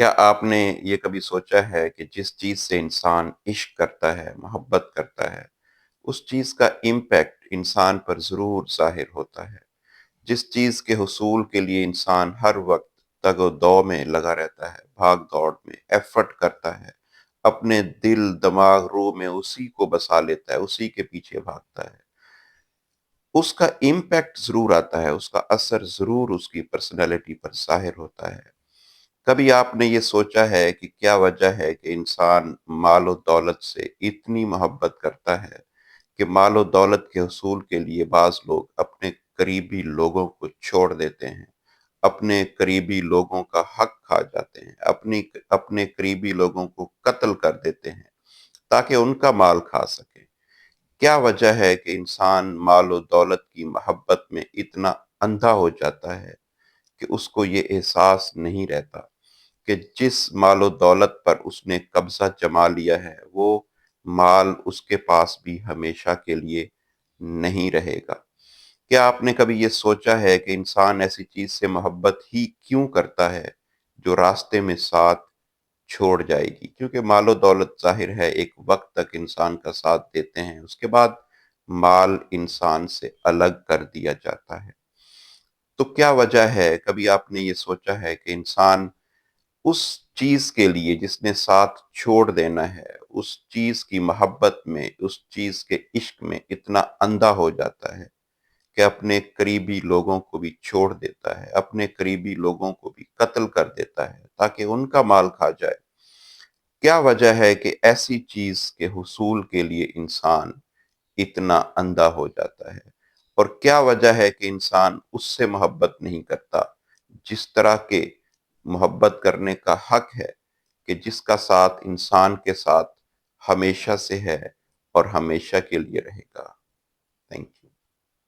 क्या आपने ये कभी सोचा है कि जिस चीज़ से इंसान इश्क करता है, मोहब्बत करता है, उस चीज़ का इम्पैक्ट इंसान पर ज़रूर ज़ाहिर होता है। जिस चीज़ के हुसूल के लिए इंसान हर वक़्त तग-ओ-दौ में लगा रहता है, भाग-दौड़ में, एफ़र्ट करता है, अपने दिल, दिमाग, रूह में उसी को बसा लेता है, उसी के पीछे भागता है। उसका इम्पैक्ट ज़रूर आता है, उसका असर ज़रूर उसकी पर्सनैलिटी पर ज़ाहिर होता है। कभी आपने ये सोचा है कि क्या वजह है कि इंसान माल और दौलत से इतनी मोहब्बत करता है कि माल और दौलत के हुसूल के लिए बाज़ लोग अपने करीबी लोगों को छोड़ देते हैं, अपने करीबी लोगों का हक खा जाते हैं, अपने करीबी लोगों को कत्ल कर देते हैं ताकि उनका माल खा सकें। क्या वजह है कि इंसान माल और दौलत की मोहब्बत में इतना अंधा हो जाता है कि उसको ये एहसास नहीं रहता कि जिस माल और दौलत पर उसने कब्ज़ा जमा लिया है, वो माल उसके पास भी हमेशा के लिए नहीं रहेगा। क्या आपने कभी ये सोचा है कि इंसान ऐसी चीज़ से मोहब्बत ही क्यों करता है, जो रास्ते में साथ छोड़ जाएगी? क्योंकि माल और दौलत ज़ाहिर है एक वक़्त तक इंसान का साथ देते हैं, उसके बाद माल इंसान से अलग कर दिया जाता है। तो क्या वजह है, कभी आपने ये सोचा है कि इंसान उस चीज़ के लिए जिसने साथ छोड़ देना है, उस चीज़ की मोहब्बत में, उस चीज़ के इश्क में इतना अंधा हो जाता है कि अपने करीबी लोगों को भी छोड़ देता है, अपने करीबी लोगों को भी कत्ल कर देता है ताकि उनका माल खा जाए। क्या वजह है कि ऐसी चीज़ के हुसूल के लिए इंसान इतना अंधा हो जाता है? और क्या वजह है कि इंसान उससे मोहब्बत नहीं करता, जिस तरह के मोहब्बत करने का हक है कि जिसका साथ इंसान के साथ हमेशा से है और हमेशा के लिए रहेगा? Thank you.